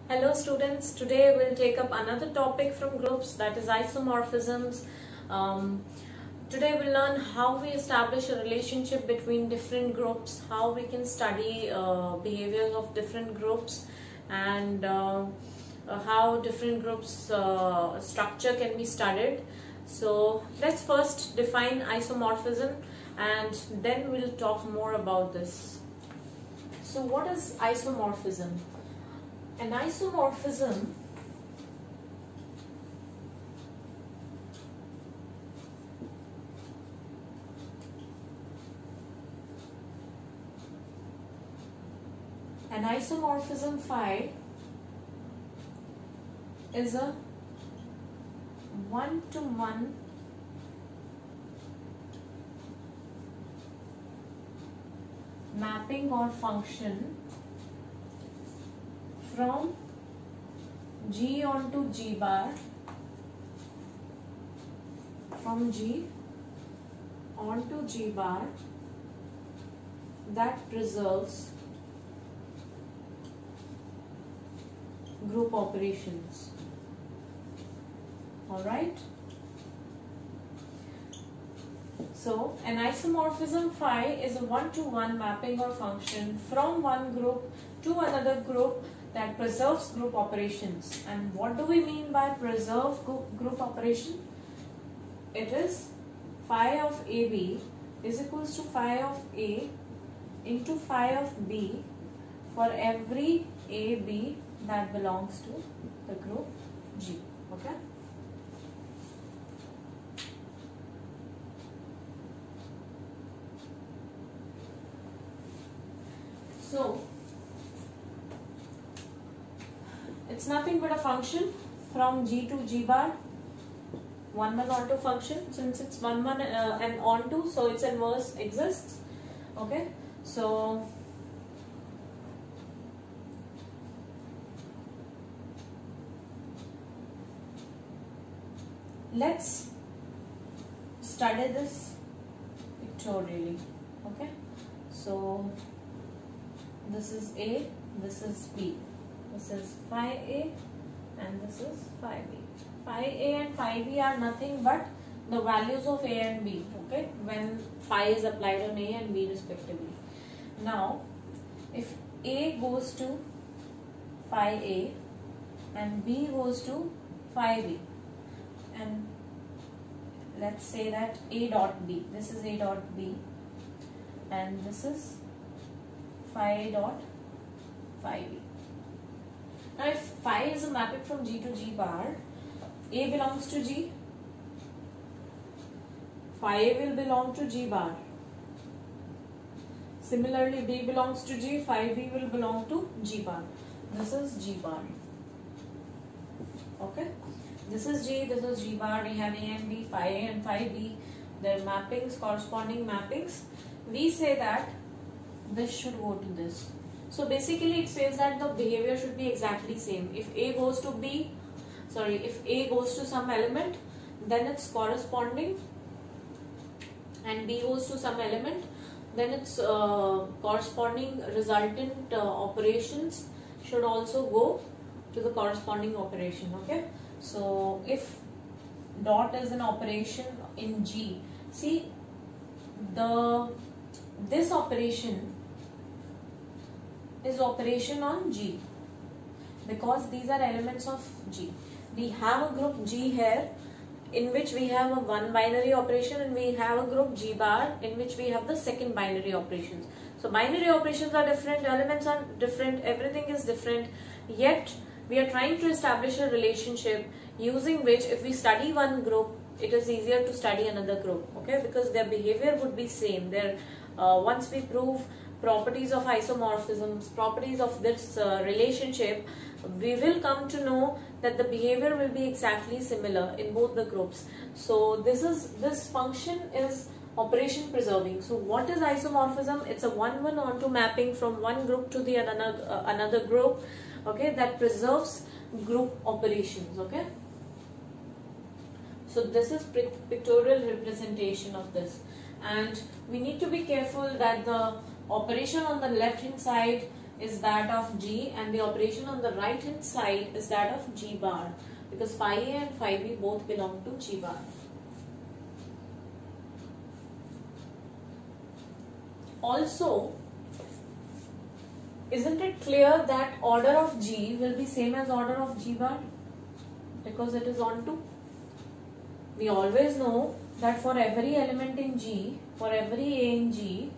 Hello students, today we'll take up another topic from groups, that is isomorphisms. Today we'll learn how we establish a relationship between different groups, how we can study behaviors of different groups, and how different groups structure can be studied. So let's first define isomorphism and then we'll talk more about this. So what is isomorphism? An isomorphism phi is a one-to-one mapping or function from G onto G bar, from G onto G bar, that preserves group operations. Alright? So, an isomorphism phi is a one-to-one mapping or function from one group to another group that preserves group operations. And what do we mean by preserve group operation? It is phi of AB is equals to phi of A into phi of B for every AB that belongs to the group G. Okay? So, it's nothing but a function from G to G bar, 1 1 onto function. Since it's 1 1 and onto, so its inverse exists. Okay, so let's study this pictorially. Okay, so this is A, this is B. This is phi A and this is phi B. Phi A and phi B are nothing but the values of A and B, okay, when phi is applied on A and B respectively. Now, if A goes to phi A and B goes to phi B, and let's say that A dot B, this is A dot B and this is phi dot phi B. Now if phi is a mapping from G to G bar, A belongs to G, phi A will belong to G bar. Similarly, B belongs to G, phi B will belong to G bar. This is G bar. Okay? This is G, this is G bar. We have A and B, phi A and phi B. Their mappings, corresponding mappings. We say that this should go to this. So basically it says that the behavior should be exactly same. If A goes to if A goes to some element, then its corresponding, and B goes to some element, then its corresponding resultant operations should also go to the corresponding operation. Okay, so if dot is an operation in G, see this operation is operation on G because these are elements of G. We have a group G here in which we have a one binary operation, and we have a group G bar in which we have the second binary operations. So binary operations are different, elements are different, everything is different, yet we are trying to establish a relationship using which if we study one group, it is easier to study another group, okay, because their behavior would be same. Once we prove properties of isomorphisms, properties of this relationship, we will come to know that the behavior will be exactly similar in both the groups. So this function is operation preserving. So what is isomorphism? It's a 1 1 onto mapping from one group to the another group, okay, that preserves group operations. Okay, so this is pictorial representation of this, and we need to be careful that the operation on the left hand side is that of G and the operation on the right hand side is that of G bar, because phi A and phi B both belong to G bar. Also, isn't it clear that order of G will be same as order of G bar because it is onto? We always know that for every element in G, for every A in G,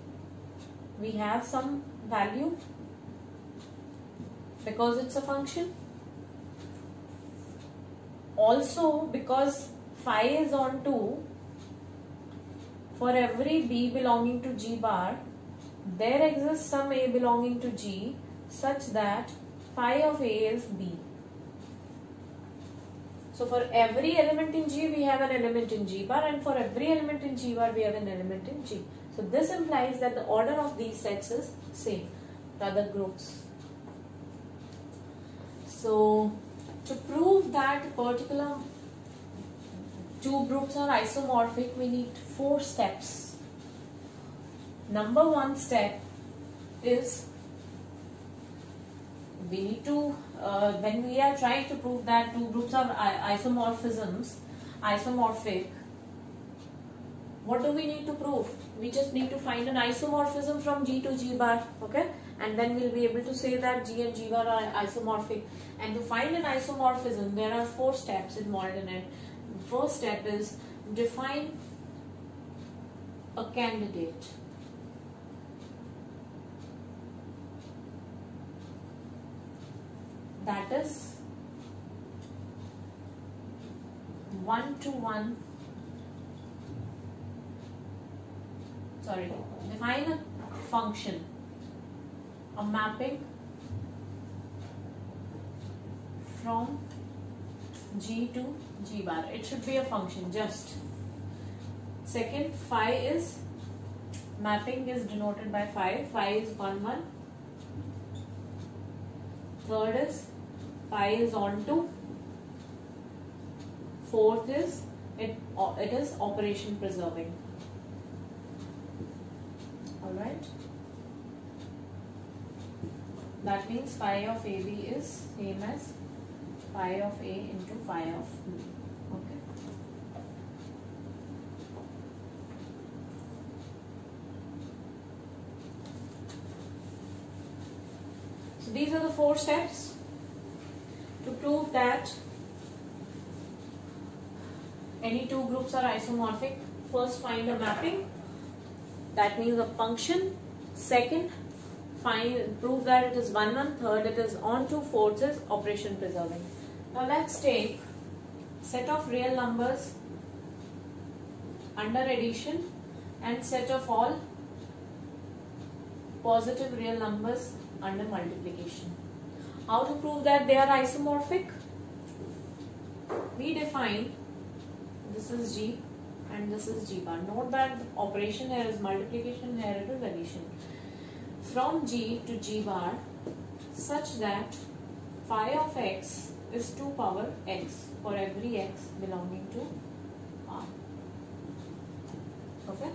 we have some value because it's a function. Also, because phi is onto, for every B belonging to G bar, there exists some A belonging to G such that phi of A is B. So for every element in G, we have an element in G bar, and for every element in G bar, we have an element in G. So this implies that the order of these sets is same, the other groups. So to prove that particular two groups are isomorphic, we need 4 steps. Number 1 step is we need to, when we are trying to prove that two groups are isomorphic, what do we need to prove? We just need to find an isomorphism from G to G bar, okay? And then we'll be able to say that G and G bar are isomorphic. And to find an isomorphism, there are 4 steps involved in it. First step is define a candidate. That is define a function, a mapping from G to G bar. It should be a function just. Second, phi is, mapping is denoted by phi. Phi is 1, 1. Third is, phi is onto. Fourth is, it is operation preserving. Alright. That means phi of AB is same as phi of A into phi of B. Okay. So these are the 4 steps to prove that any two groups are isomorphic. First, find a mapping. That means a function. Second, prove that it is 1, 1. Third, it is onto. Fourth is operation preserving. Now let's take set of real numbers under addition and set of all positive real numbers under multiplication. How to prove that they are isomorphic? We define, this is G and this is G bar. Note that the operation here is multiplication, here it is addition. From G to G bar such that phi of x is 2 power x for every x belonging to R. Okay?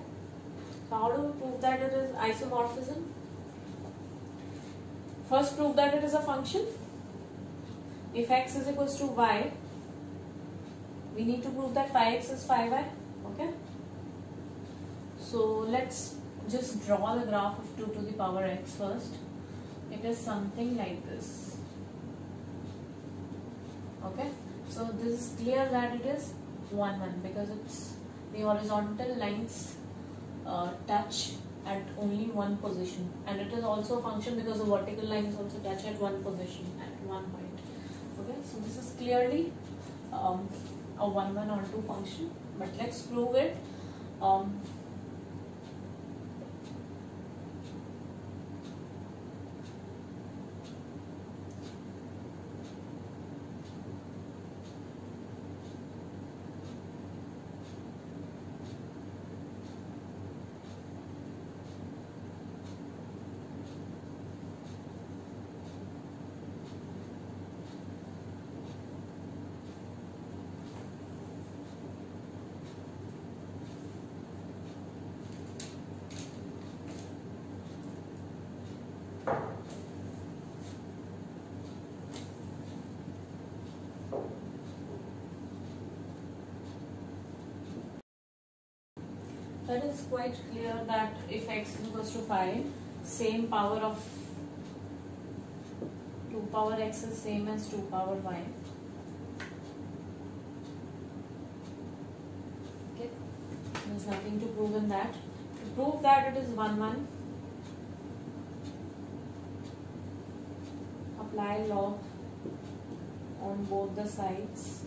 So how do we prove that it is isomorphism? First, prove that it is a function. If x is equals to y, we need to prove that phi x is phi y. Okay? So let's just draw the graph of 2 to the power x first. It is something like this. Okay? So this is clear that it is 1, 1 because it's the horizontal lines touch at only one position, and it is also a function because the vertical lines also touch at one position at one point. Okay, so this is clearly a 1, 1 or 2 function, but let's prove it. That is quite clear that if x is equals to 5, same power of 2 power x is same as 2 power y. Okay, there's nothing to prove in that. To prove that it is 1 1, apply log on both the sides.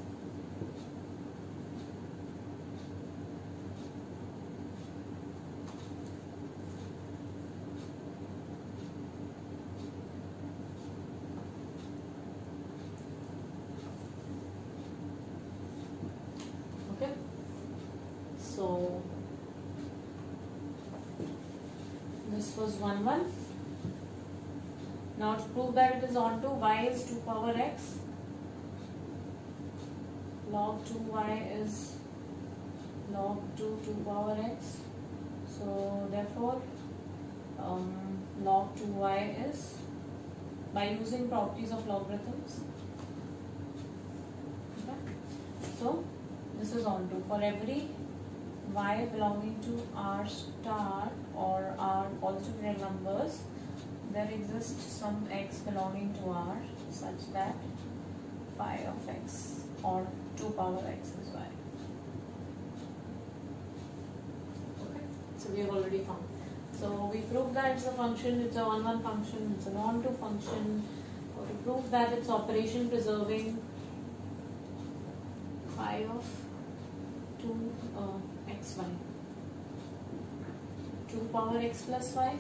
Okay, so this was 1 1. Now to prove that it is onto, y is 2 power x, log 2y is log 2 power x. So therefore log 2y is, by using properties of logarithms. Okay. So this is onto, for every y belonging to R star or R positive real numbers, there exists some x belonging to R such that phi of x or 2 power x is y. Okay, so we have already found. So we proved that it's a function, it's a 1 1 function, it's an onto function. Or to prove that it's operation preserving, phi of 2 xy, 2 power x plus y.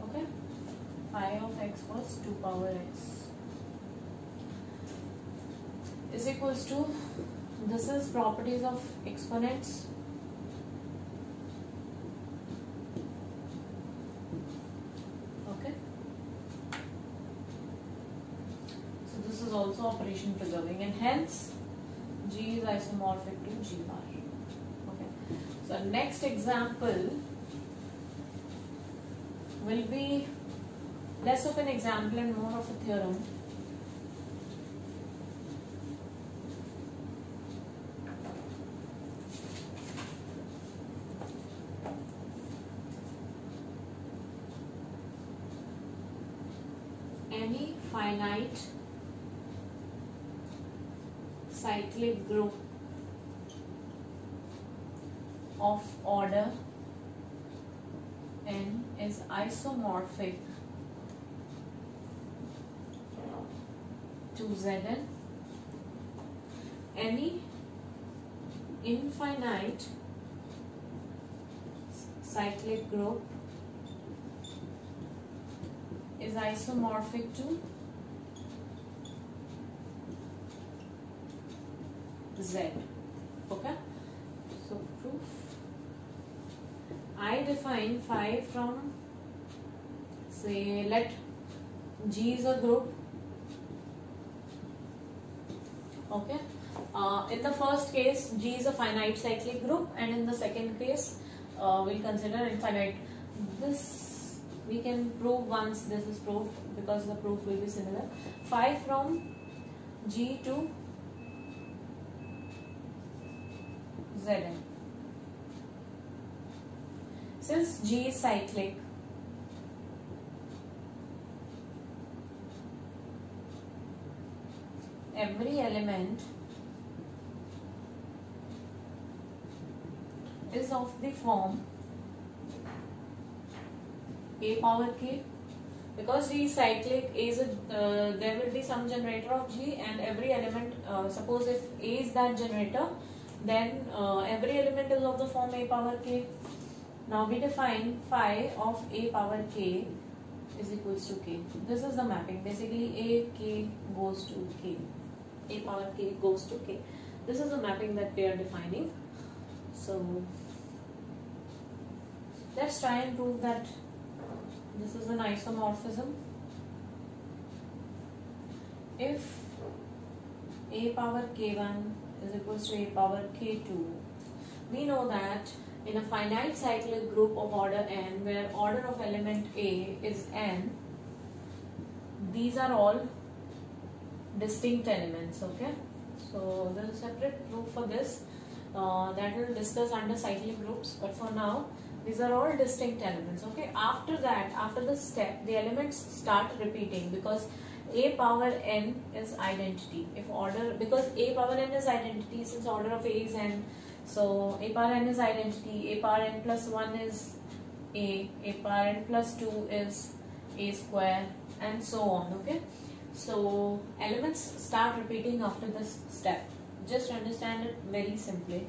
Okay, phi of x was 2 power x is equals to, this is properties of exponents. Okay, so this is also operation preserving, and hence G is isomorphic to G bar. Okay, so next example will be less of an example and more of a theorem. Any finite cyclic group of order n is isomorphic to Zn. Any infinite cyclic group is isomorphic to Z. Okay, so proof. I define phi from, say, let G is a group. Okay, in the first case G is a finite cyclic group, and in the second case we'll consider infinite. This we can prove once this is proved, because the proof will be similar. Phi from G to Zn. Since G is cyclic, every element is of the form a power k. Because G is cyclic, A is there will be some generator of G, and every element, suppose if A is that generator, then every element is of the form a power k. Now we define phi of a power k is equals to k. This is the mapping. Basically a k goes to k. A power k goes to k. This is the mapping that we are defining. So let's try and prove that this is an isomorphism. If a power k1 is equals to a power k2, we know that in a finite cyclic group of order n, where order of element A is n, these are all distinct elements. Okay, so there is a separate proof for this. that we'll discuss under cyclic groups, but for now these are all distinct elements. Okay, after that, after the step, the elements start repeating because a power n is identity. If order, because a power n is identity, since order of a is n, so a power n is identity, a power n plus 1 is a power n plus 2 is a square, and so on. Okay, so elements start repeating after this step. Just understand it very simply.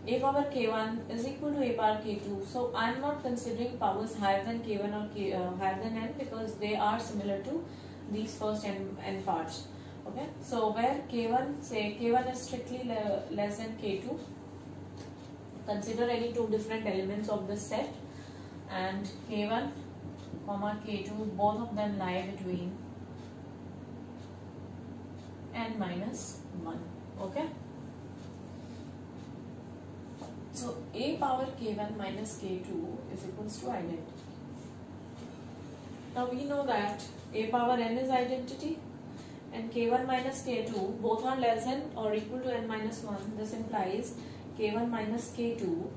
A power k1 is equal to a power k2. So I am not considering powers higher than k1 or higher than n, because they are similar to these first n parts. Okay, so where k1, say k1 is strictly less than k2, consider any two different elements of this set, and k1 comma k2, both of them lie between n minus 1. Okay, so a power k1 minus k2 is equals to identity. Now we know that a power n is identity and k1 minus k2 both are less than or equal to n minus 1. This implies k1 minus k2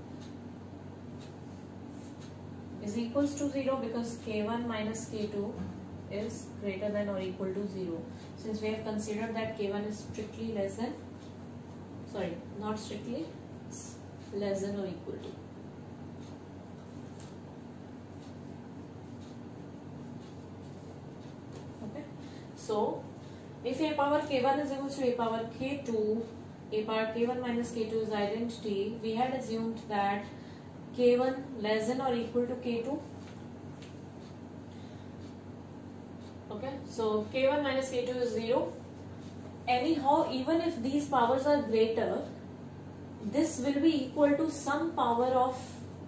is equals to 0, because k1 minus k2 is greater than or equal to 0. Since we have considered that k1 is strictly less than, sorry, not strictly, it's less than or equal to. Okay, so if a power k1 is equal to a power k2, a power k1 minus k2 is identity, we had assumed that k1 less than or equal to k2. Okay, so k1 minus k2 is 0. Anyhow, even if these powers are greater, this will be equal to some power of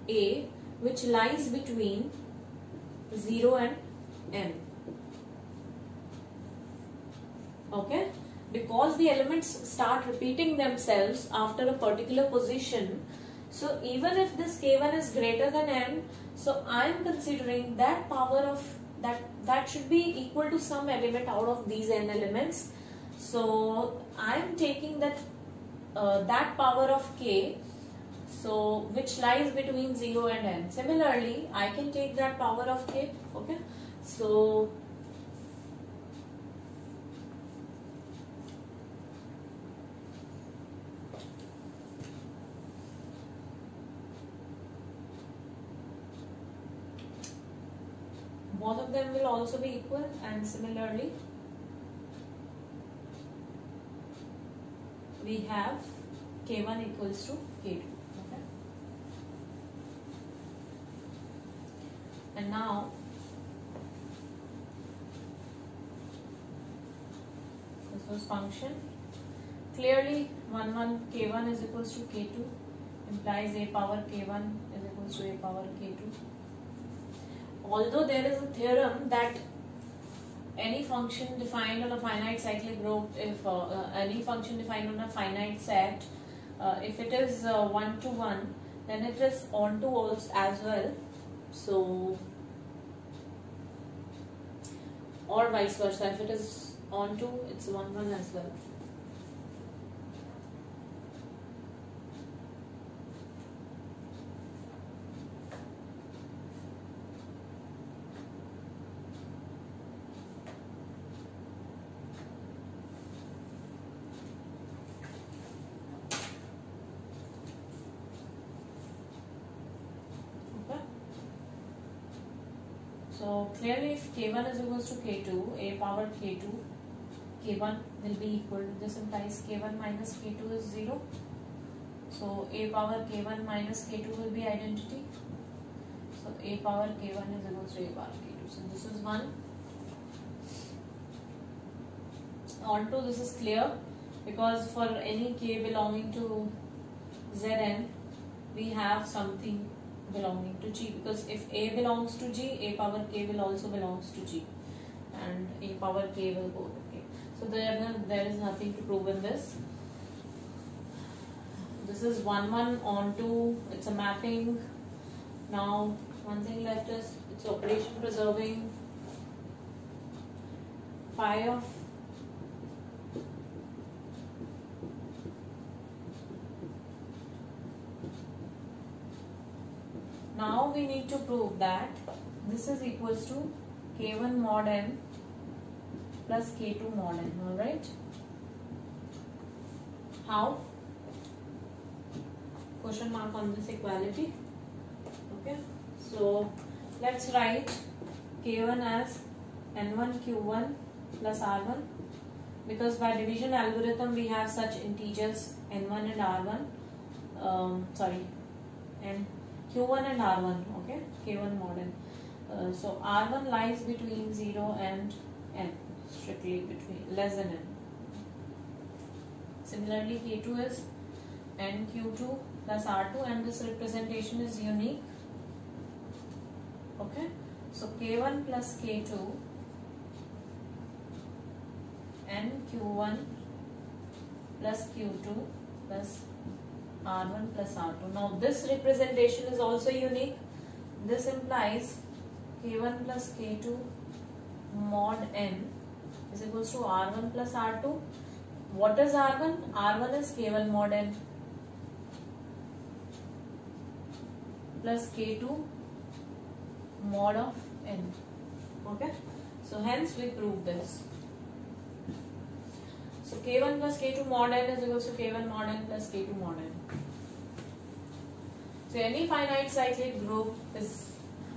a which lies between 0 and n. Okay, because the elements start repeating themselves after a particular position, so even if this k1 is greater than n, so I am considering that power of that should be equal to some element out of these n elements. So I am taking that that power of k, so which lies between 0 and n. Similarly, I can take that power of k. Okay, so both of them will also be equal, and similarly we have k1 equals to k2. Okay, and now this was function. Clearly 1 k1 is equals to k2 implies a power k1 is equals to a power k2. Although there is a theorem that any function defined on a finite cyclic group, if any function defined on a finite set, if it is 1 to 1, then it is on to also as well. So, or vice versa, if it is on to, it's 1 1 as well. So clearly if k1 is equals to k2, a power k2, k1 will be equal to, this implies k1 minus k2 is 0. So a power k1 minus k2 will be identity. So a power k1 is equals to a power k2. So this is 1. Onto this is clear, because for any k belonging to Zn, we have something belonging to G, because if A belongs to G, A power k will also belongs to G, and A power k will go to k. So there is nothing to prove in this. This is 1 1 onto, it's a mapping. Now one thing left is it's operation preserving. Phi of now we need to prove that this is equals to K1 mod n plus K2 mod n. Alright. How? Question mark on this equality. Okay. So let's write K1 as N1 Q1 plus R1, because by division algorithm we have such integers N1 and R1. And Q1 and R1. Okay. K1 mod n. So R1 lies between 0 and n, strictly between less than n. Similarly, K2 is n Q2 plus R2, and this representation is unique. Okay, so K1 plus K2 n Q1 plus Q2 plus R1 plus R2. Now this representation is also unique. This implies K1 plus K2 mod n is equals to R1 plus R2. What is R1? R1 is K1 mod n plus K2 mod of n. Okay, so hence we prove this. So K1 plus K2 mod n is equals to K1 mod n plus K2 mod n. So any finite cyclic group is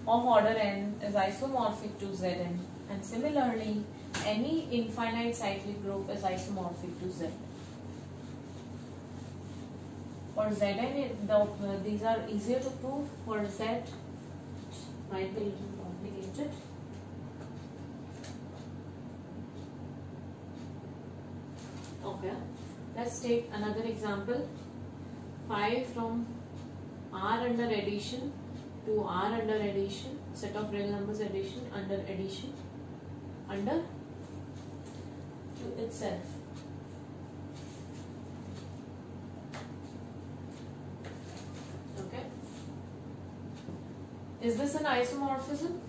of order n is isomorphic to Zn, and similarly any infinite cyclic group is isomorphic to Z. For Zn, these are easier to prove. For Z, might be a little complicated. Okay, let's take another example. Phi from R under addition to R under addition, set of real numbers addition under to itself. Okay, is this an isomorphism?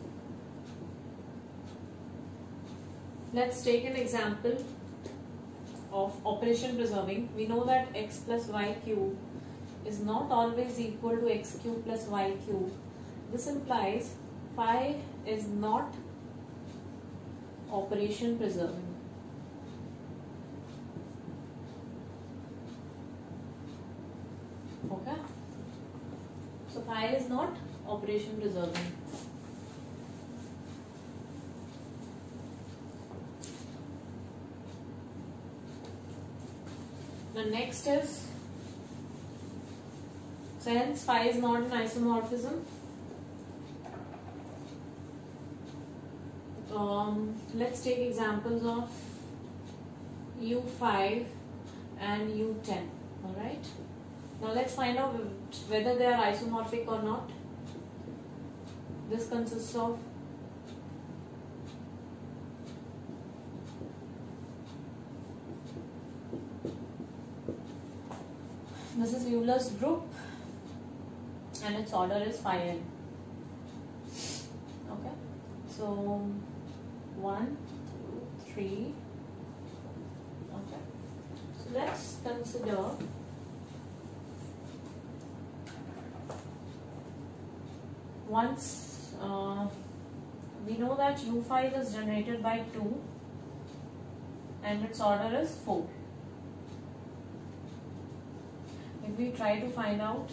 Let's take an example of operation preserving. We know that x plus y cube is not always equal to x cube plus y cube. This implies phi is not operation preserving. Okay, so phi is not operation preserving. The next is, since phi is not an isomorphism, let's take examples of U5 and U10. Alright, now let's find out whether they are isomorphic or not. This consists of this is Euler's group and its order is phi n. Okay, so 1, 2, 3. Okay, so let's consider once we know that U5 is generated by 2 and its order is 4. If we try to find out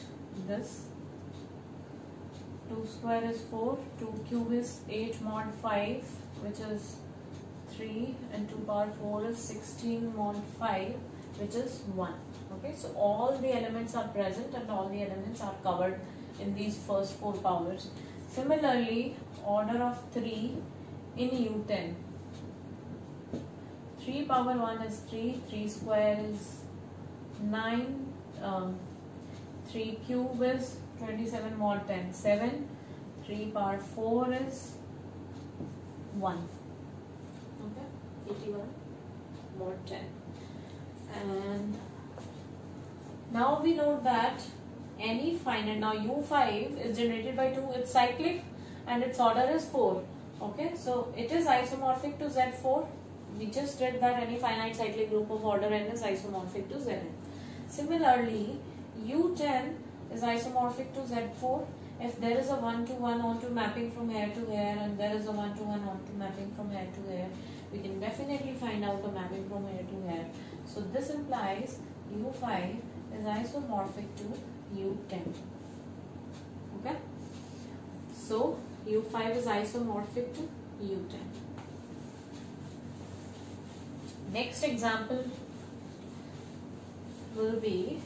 this, 2 square is 4, 2 cube is 8 mod 5, which is 3, and 2 power 4 is 16 mod 5, which is 1. Okay, so all the elements are present and all the elements are covered in these first 4 powers. Similarly, order of 3 in U10. 3 power 1 is 3, 3 square is 9, 3 cube is 27 mod 10, 7, 3 power 4 is 1. Okay, 81 mod 10. And now we know that any finite, now U5 is generated by 2, it's cyclic and its order is 4. Okay, so it is isomorphic to Z4. We just read that any finite cyclic group of order n is isomorphic to Zn. Similarly, U10 is isomorphic to Z4. if there is a 1-to-1 onto mapping from here to here, and there is a 1-to-1 onto mapping from here to here, we can definitely find out the mapping from here to here. So this implies U5 is isomorphic to U10. Okay? So U5 is isomorphic to U10. Next example will be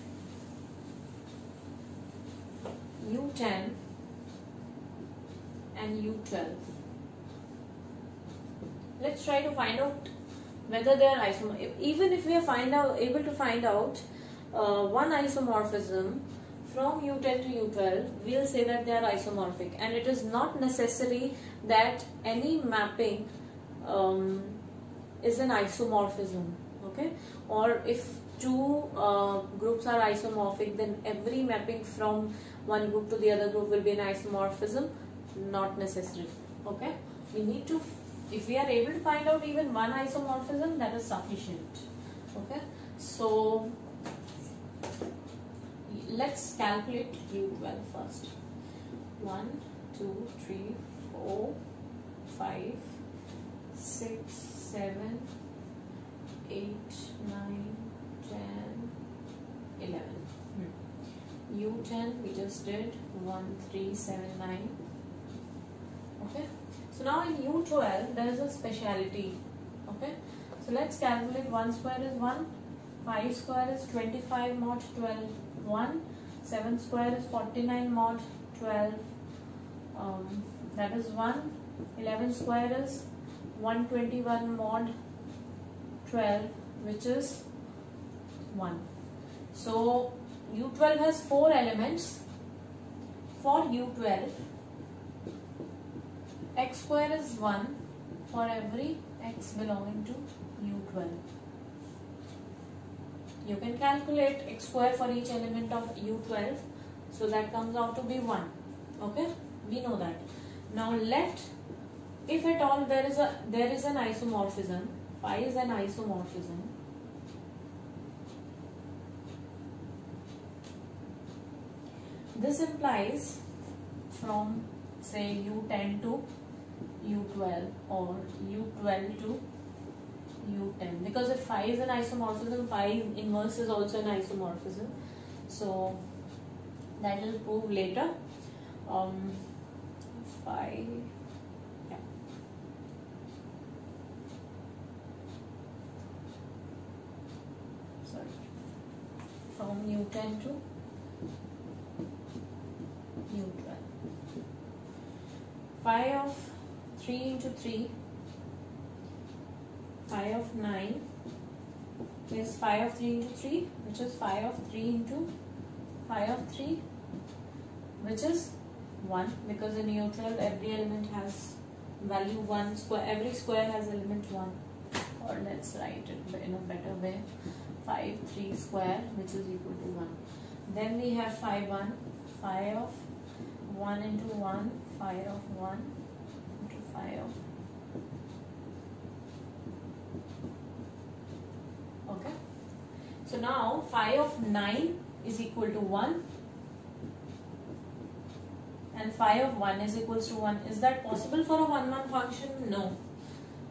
U10 and U12. Let's try to find out whether they are isomorphic. Even if we are able to find out one isomorphism from U10 to U12, we'll say that they are isomorphic, and it is not necessary that any mapping is an isomorphism. Okay, or if two groups are isomorphic, then every mapping from one group to the other group will be an isomorphism. Not necessary. Okay, we need to, if we are able to find out even one isomorphism, that is sufficient. Okay, so let's calculate U12 first. 1, 2, 3, 4, 5, 6, 7, 8, 9, 10, 11. U10 we just did 1, 3, 7, 9. Okay, so now in U12 there is a speciality. Okay, so let's calculate. 1 square is 1, 5 square is 25 mod 12, 1, 7 square is 49 mod 12, that is 1, 11 square is 121 mod 12, which is 1. So U12 has 4 elements. For U12, x square is 1 for every x belonging to U12. You can calculate x square for each element of U12, so that comes out to be 1. Okay, we know that. Now let, if at all there is an isomorphism, phi is an isomorphism. This implies from say U10 to U12 or U12 to U10, because if phi is an isomorphism, phi inverse is also an isomorphism. So that will prove later. Phi, yeah. Sorry, from U10 to U12. Phi of 3 into 3, phi of 9 is phi of 3 into 3, which is phi of 3 into phi of 3, which is 1, because in U12 every element has value 1, every square has element 1. Or let's write it in a better way, 5 3 square, which is equal to 1. Then we have phi 1, phi of 1 into 1, phi of 1 into phi of. Okay, so now phi of 9 is equal to 1 and phi of 1 is equals to 1. Is that possible for a 1-1 function? No,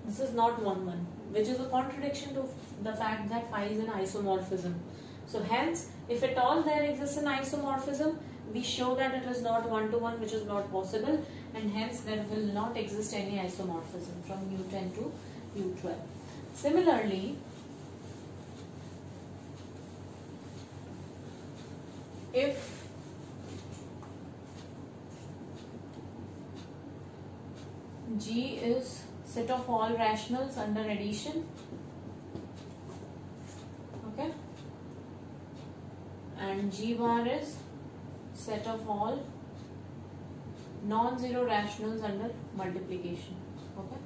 this is not 1-1, which is a contradiction to the fact that phi is an isomorphism. So hence, if at all there exists an isomorphism, we show that it is not 1-to-1, which is not possible, and hence there will not exist any isomorphism from U10 to U12. Similarly, if G is set of all rationals under addition, okay, and G bar is set of all non-zero rationals under multiplication. Okay,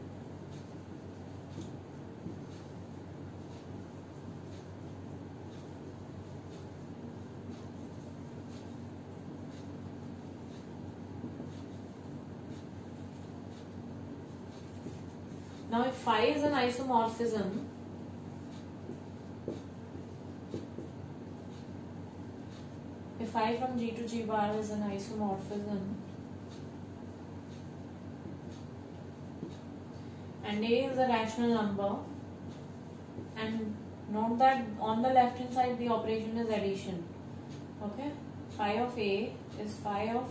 now if phi is an isomorphism, if phi from G to G bar is an isomorphism, and A is a rational number, and note that on the left hand side the operation is addition. Okay, phi of A is phi of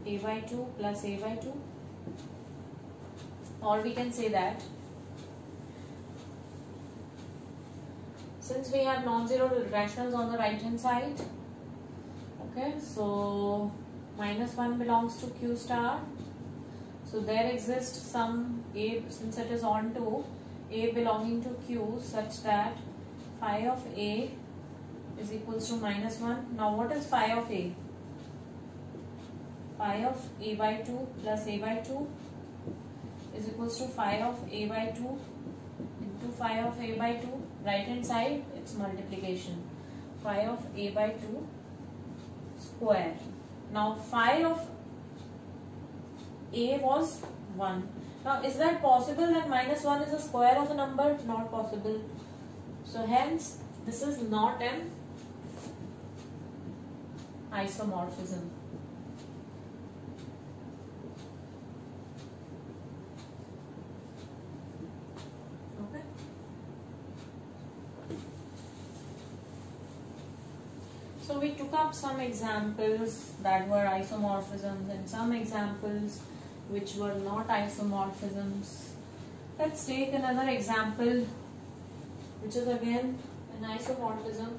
A by 2 plus A by 2, or we can say that since we have non-zero rationals on the right hand side, okay, so -1 belongs to Q star. So there exists some A, since it is on to A belonging to Q, such that phi of A is equals to -1. Now what is phi of A? Phi of A by 2 plus A by 2 is equals to phi of A by 2 into phi of A by 2. Right hand side, it's multiplication. Phi of A by 2 square. Now phi of A was 1. Now is that possible that -1 is a square of a number? Not possible. So hence this is not an isomorphism. Okay. So we took up some examples that were isomorphisms and some examples which were not isomorphisms. Let's take another example which is again an isomorphism.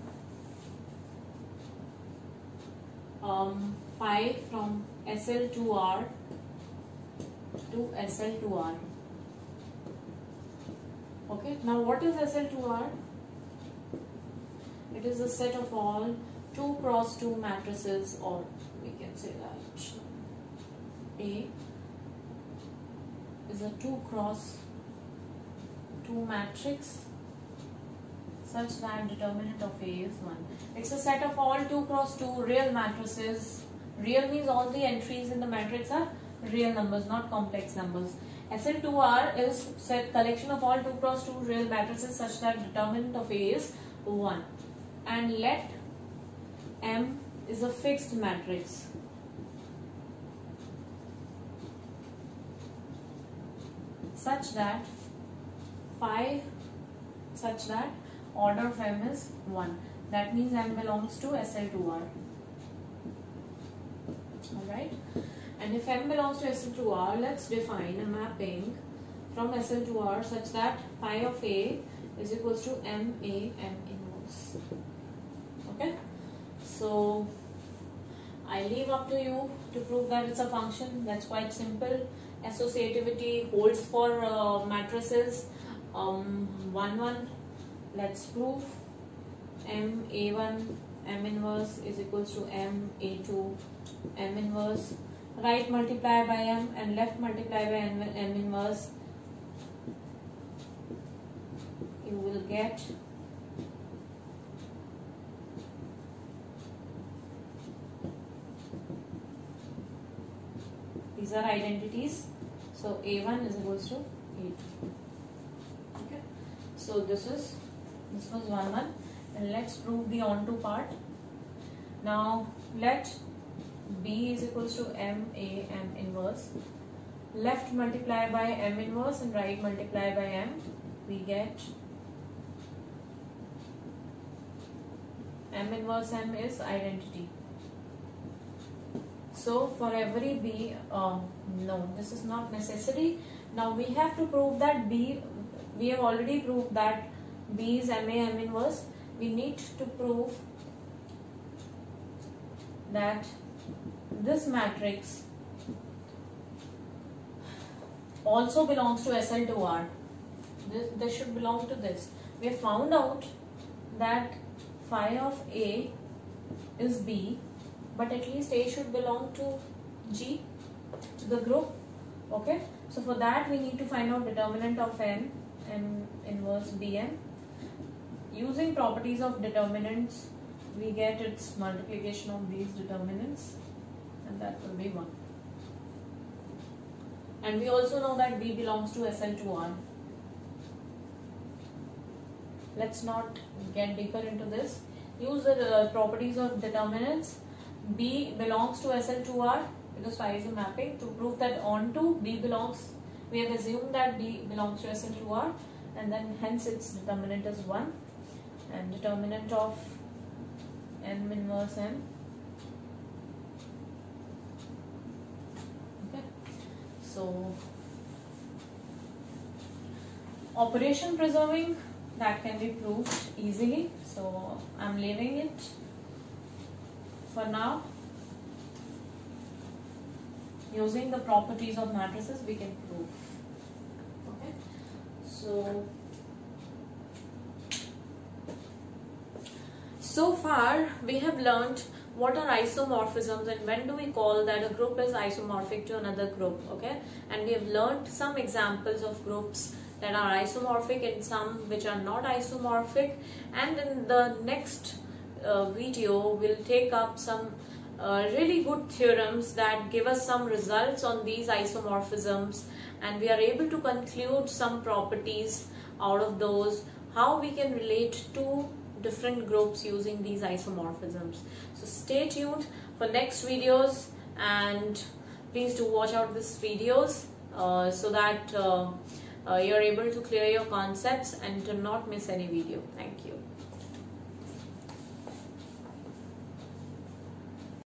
Phi from SL2R to SL2R. Okay, now what is SL2R? It is a set of all 2 cross 2 matrices, or we can say that A is a 2 cross 2 matrix such that determinant of A is 1. It's a set of all 2 cross 2 real matrices. Real means all the entries in the matrix are real numbers, not complex numbers. SL2R is set collection of all 2 cross 2 real matrices such that determinant of A is 1. And let M is a fixed matrix. Such that order of M is 1. That means M belongs to SL2R. Alright. And if M belongs to SL2R, let's define a mapping from SL2R such that phi of A is equals to MA M inverse. Okay. So I leave up to you to prove that it's a function. That's quite simple. Associativity holds for matrices 1 1. Let's prove M A1 M inverse is equals to M A2 M inverse. Right multiply by M and left multiply by M inverse. You will get these are identities. So A1 is equals to A2. Okay. So this was 1 1, and let's prove the onto part. Now let B is equals to M A M inverse. Left multiply by M inverse and right multiply by M. We get M inverse M is identity. So for every B, no, this is not necessary. Now we have to prove that B, we have already proved that B is MA M inverse. We need to prove that this matrix also belongs to SL2R. This should belong to this. We have found out that phi of A is B, but at least A should belong to G, to the group. Okay, so for that we need to find out determinant of M inverse Bm. Using properties of determinants, we get its multiplication of these determinants, and that will be 1. And we also know that B belongs to SL2R. Let's not get deeper into this. Use the properties of determinants. B belongs to SL2R because phi is a mapping. To prove that onto B belongs We have assumed that B belongs to SL2R, and then hence its determinant is 1, and determinant of M inverse M. Okay, so operation preserving, that can be proved easily, so I'm leaving it for now. Using the properties of matrices we can prove. Okay, so far we have learnt what are isomorphisms and when do we call that a group is isomorphic to another group. Okay, and we have learnt some examples of groups that are isomorphic and some which are not isomorphic, and in the next video we'll take up some really good theorems that give us some results on these isomorphisms, and we are able to conclude some properties out of those, how we can relate two different groups using these isomorphisms. So stay tuned for next videos, and please do watch out these videos so that you're able to clear your concepts and do not miss any video. Thank you.